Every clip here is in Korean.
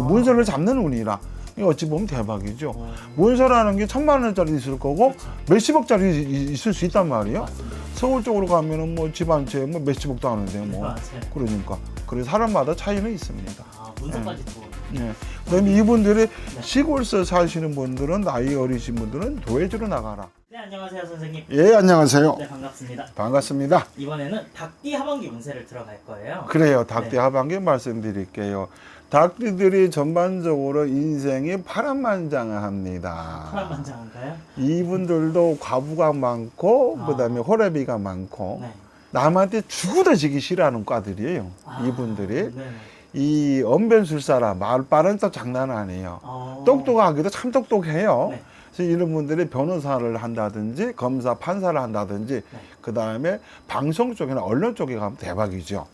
문서를 잡는 운이라. 이거 어찌 보면 대박이죠. 문서라는 게 1,000만 원짜리 있을 거고 몇십억짜리 있을 수 있단 말이에요. 맞습니다. 서울 쪽으로 가면은 뭐 집안채 뭐 몇십억도 하는데 뭐. 맞아요. 그러니까. 그래서 사람마다 차이는 있습니다. 문서까지 들어오네요. 네. 그다음에 이분들이 시골서 사시는 분들은 나이 어리신 분들은 도해주로 나가라. 네, 안녕하세요 선생님. 예, 안녕하세요. 네, 반갑습니다. 반갑습니다. 이번에는 닭띠 하반기 운세를 들어갈 거예요. 그래요. 닭띠 하반기 말씀드릴게요. 닭띠들이 전반적으로 인생이 파란만장합니다. 파란만장한가요? 이분들도 과부가 많고 그다음에 호래비가 많고 네. 남한테 죽어도 지기 싫어하는 과들이에요. 이분들이. 네. 이 언변술사라 말 빠른 척 장난 아니에요. 똑똑하기도 참 똑똑해요. 네. 그래서 이런 분들이 변호사를 한다든지 검사, 판사를 한다든지 네. 그다음에 방송 쪽이나 언론 쪽에 가면 대박이죠.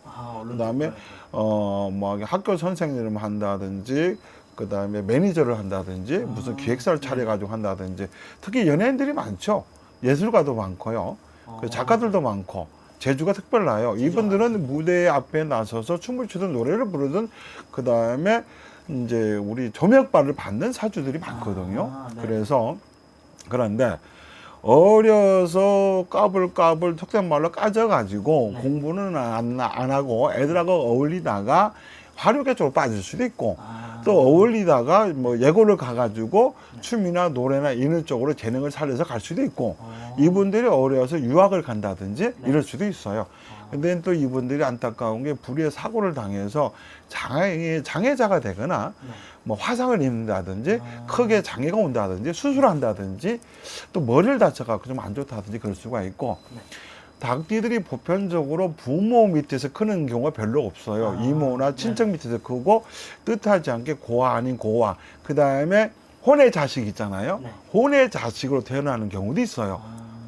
그다음에 뭐 학교 선생님을 한다든지 그다음에 매니저를 한다든지 무슨 기획사를 차려가지고 한다든지 특히 연예인들이 많죠. 예술가도 많고요. 그 작가들도 많고 재주가 특별나요. 이분들은 무대 앞에 나서서 춤을 추든 노래를 부르든 그다음에 이제 우리 조명발을 받는 사주들이 많거든요. 네. 그래서 그런데 어려서 까불까불 속된 말로 까져가지고 공부는 안 하고 애들하고 어울리다가 화류계 쪽으로 빠질 수도 있고 또 어울리다가 뭐 예고를 가가지고 춤이나 노래나 이런 쪽으로 재능을 살려서 갈 수도 있고 이분들이 어려서 유학을 간다든지 이럴 수도 있어요. 근데 또 이분들이 안타까운 게 불의의 사고를 당해서 장애자가 되거나 뭐 화상을 입는다든지 크게 장애가 온다든지 수술한다든지 또 머리를 다쳐갖고 좀 안 좋다든지 그럴 수가 있고 닭띠들이 보편적으로 부모 밑에서 크는 경우가 별로 없어요. 이모나 친척 밑에서 크고 뜻하지 않게 고아 아닌 고아 그 다음에 혼의 자식 있잖아요. 혼의 자식으로 태어나는 경우도 있어요.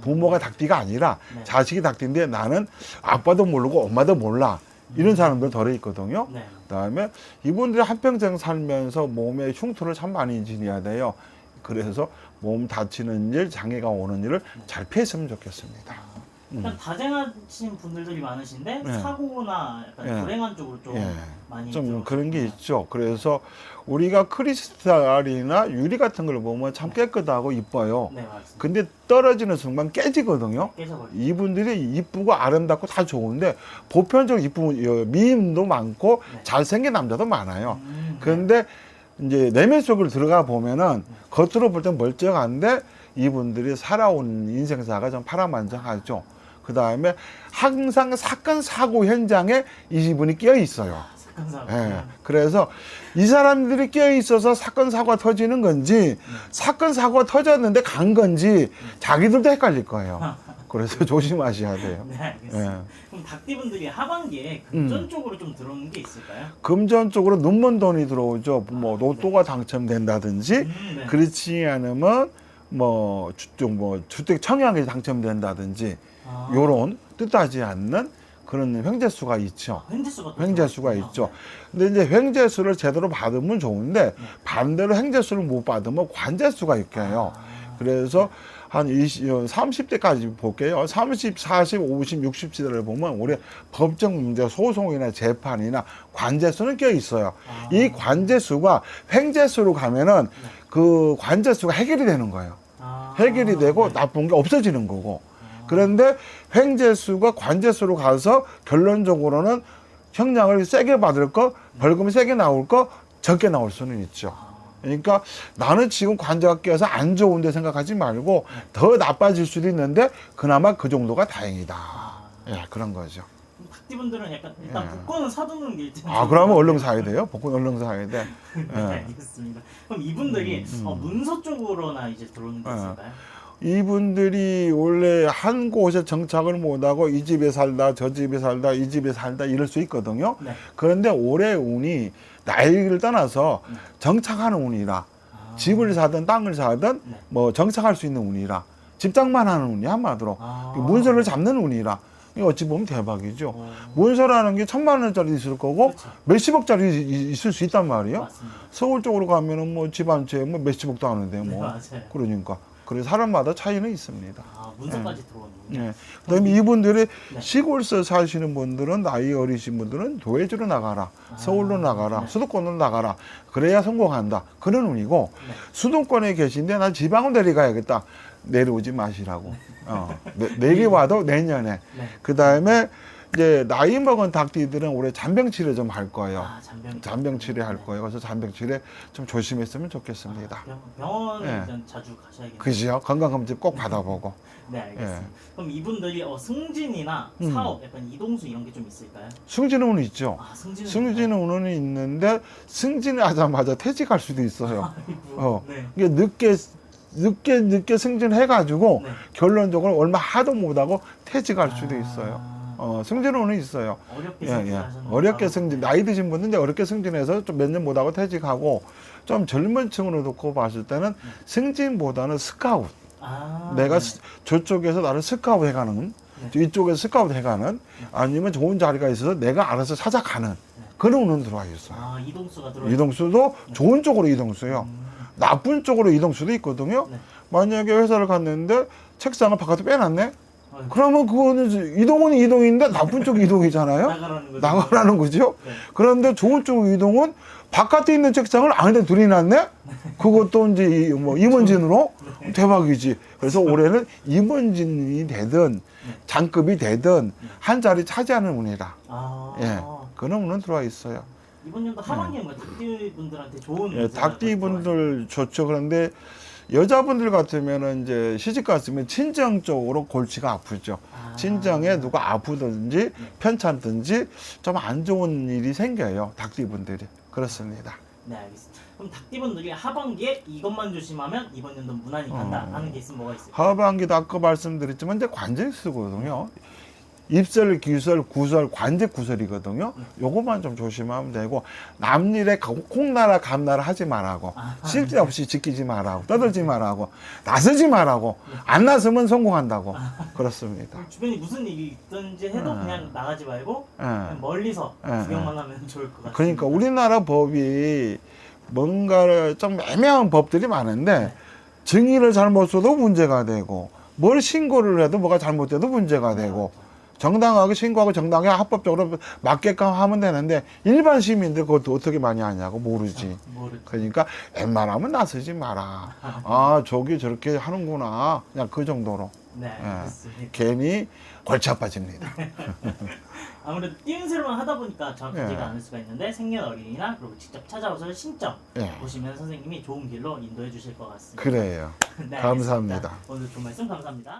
부모가 닭띠가 아니라 자식이 닭띠인데 나는 아빠도 모르고 엄마도 몰라. 이런 사람들 덜어 있거든요. 그다음에 이분들이 한평생 살면서 몸에 흉터를 참 많이 지녀야 돼요. 그래서 몸 다치는 일, 장애가 오는 일을 잘 피했으면 좋겠습니다. 약간 다정하신 분들이 많으신데 사고나 약간 불행한 쪽으로 좀 많이 좀 그런 게 있죠. 그래서 우리가 크리스탈이나 유리 같은 걸 보면 참 깨끗하고 이뻐요. 네, 맞습니다. 근데 떨어지는 순간 깨지거든요. 깨져버리죠. 이분들이 이쁘고 아름답고 다 좋은데 보편적으로 이쁜 미인도 많고 잘생긴 남자도 많아요. 그런데 이제 내면 속으로 들어가 보면은 겉으로 볼 땐 멀쩡한데 이분들이 살아온 인생사가 좀 파란만장하죠. 그 다음에 항상 사건 사고 현장에 이분이 끼어 있어요. 사건 사고. 그래서 이 사람들이 끼어 있어서 사건 사고가 터지는 건지 사건 사고가 터졌는데 간 건지 자기들도 헷갈릴 거예요. 그래서 조심하셔야 돼요. 네, 알겠습니다. 그럼 닭띠분들이 하반기에 금전 쪽으로 좀 들어오는 게 있을까요? 금전 쪽으로 눈먼 돈이 들어오죠. 뭐 로또가 당첨된다든지 그렇지 않으면 뭐 주택 청약이 당첨된다든지 요런 뜻하지 않는 그런 횡재수가 있죠. 횡재수가 있죠. 근데 이제 횡재수를 제대로 받으면 좋은데 반대로 횡재수를 못 받으면 관재수가 있게요. 그래서 한 30대까지 볼게요. 30, 40, 50, 60세대를 보면 우리 법정 문제, 소송이나 재판이나 관재수는 껴 있어요. 이 관재수가 횡재수로 가면은 그 관재수가 해결이 되는 거예요. 해결이 되고 나쁜 게 없어지는 거고. 그런데 횡재수가 관재수로 가서 결론적으로는 형량을 세게 받을 거, 벌금이 세게 나올 거, 적게 나올 수는 있죠. 그러니까 나는 지금 관제가 껴서 안 좋은데 생각하지 말고 더 나빠질 수도 있는데 그나마 그 정도가 다행이다. 그런 거죠. 닭띠분들은 약간 일단 복권은 사두는 게 그러면 얼른 사야 돼요? 복권 얼른 사야 돼. 네, 알겠습니다. 그럼 이분들이 문서 쪽으로나 이제 들어오는 게 있을까요? 이분들이 원래 한 곳에 정착을 못하고 이 집에 살다 저 집에 살다 이 집에 살다 이럴 수 있거든요. 그런데 올해 운이 나이를 떠나서 정착하는 운이라 집을 사든 땅을 사든 뭐 정착할 수 있는 운이라 집장만 하는 운이 한마디로 문서를 잡는 운이라 이거 어찌 보면 대박이죠. 문서라는 게 1,000만 원짜리 있을 거고 몇십억짜리 있을 수 있단 말이에요. 맞습니다. 서울 쪽으로 가면은 뭐 집 한 채 뭐 몇십억도 하는데 뭐 맞아요. 그러니까 그래서 사람마다 차이는 있습니다. 아, 문서까지 들어오는군요. 예. 그다음에 이분들이 네. 시골서 사시는 분들은 나이 어리신 분들은 도회주로 나가라, 서울로 나가라, 네. 수도권으로 나가라. 그래야 성공한다. 그런 의미고 네. 수도권에 계신데 나 지방으로 내려가야겠다. 내려오지 마시라고. 내려와도 내년에. 네. 그다음에 이제 나이 먹은 닭띠들은 올해 잔병 치료 좀 할 거예요. 아, 잔병 치료 할 네. 거예요. 그래서 잔병 치료 좀 조심했으면 좋겠습니다. 병원을 예. 일단 자주 가셔야겠네요. 그죠? 건강검진 꼭 받아보고. 네, 알겠습니다. 예. 그럼 이분들이 승진이나 사업, 약간 이동수 이런 게 좀 있을까요? 승진운은 있죠. 아, 승진은 승진운은 있는데 승진하자마자 퇴직할 수도 있어요. 아이고, 네. 이게 늦게 승진해가지고 네. 결론적으로 얼마 하도 못하고 퇴직할 수도 있어요. 승진운은 있어요. 어렵게 예, 예. 승진하셨나요? 어렵게 승진, 나이 드신 분은 이제 어렵게 승진해서 좀 몇 년 못하고 퇴직하고 좀 젊은 층으로 놓고 봤을 때는 승진보다는 스카웃. 아, 내가 네. 저쪽에서 나를 스카웃 해가는, 이쪽에서 스카웃 해가는, 아니면 좋은 자리가 있어서 내가 알아서 찾아가는 그런 운은 들어와 있어요. 아, 이동수가 들어. 이동수도 좋은 쪽으로 이동수요. 나쁜 쪽으로 이동수도 있거든요. 네. 만약에 회사를 갔는데 책상을 바깥에 빼놨네? 어휴. 그러면 그거는 이동은 이동인데 나쁜 쪽 이동이잖아요? 나가라는 거죠. 나가라는 거죠? 네. 그런데 좋은 쪽 이동은 바깥에 있는 책상을 안에 들이놨네? 그것도 이제 임원진으로? 대박이지. 그래서 올해는 임원진이 되든 장급이 되든 한 자리 차지하는 운이다. 아, 예. 그런 운은 들어와 있어요. 이번 연도 하반기에 뭐 닭띠분들한테 좋은 예, 운세가 닭띠분들 좋죠. 그런데 여자분들 같으면은 이제 시집 갔으면 친정 쪽으로 골치가 아프죠. 아. 친정에 누가 아프든지 편찮든지 좀 안 좋은 일이 생겨요. 닭띠분들이. 그렇습니다. 네, 알겠습니다. 그럼 닭띠분들이 하반기에 이것만 조심하면 이번 연도 무난히 간다 하는 게 있으면 뭐가 있을까요? 하반기도 아까 말씀드렸지만 이제 관절 쓰거든요. 입설, 기설, 구설, 관제 구설이거든요. 요것만 좀 조심하면 되고 남일에 콩나라 감나라 하지 말라고 쓸데없이 지키지 말라고 떠들지 말라고 나서지 말라고 안 나서면 성공한다고 그렇습니다. 주변에 무슨 일이 있든지 해도 그냥 나가지 말고 그냥 멀리서 구경만 하면 좋을 것 같습니다. 그러니까 우리나라 법이 뭔가 좀 애매한 법들이 많은데 증의를 잘못 써도 문제가 되고 뭘 신고를 해도 뭐가 잘못돼도 문제가 되고 정당하게 신고하고 정당하게 합법적으로 맞게끔 하면 되는데 일반 시민들 그것도 어떻게 많이 하냐고 모르지. 그러니까 웬만하면 나서지 마라. 아 저기 저렇게 하는구나. 그냥 그 정도로. 네, 알겠습니다. 괜히 골치 아파집니다. 아무래도 띄운새로만 하다 보니까 정확하지가 예. 않을 수가 있는데 생년월일이나 그리고 직접 찾아오셔서 신점 예. 보시면 선생님이 좋은 길로 인도해 주실 것 같습니다. 그래요. 네, 감사합니다. 알겠습니다. 오늘 좋은 말씀 감사합니다.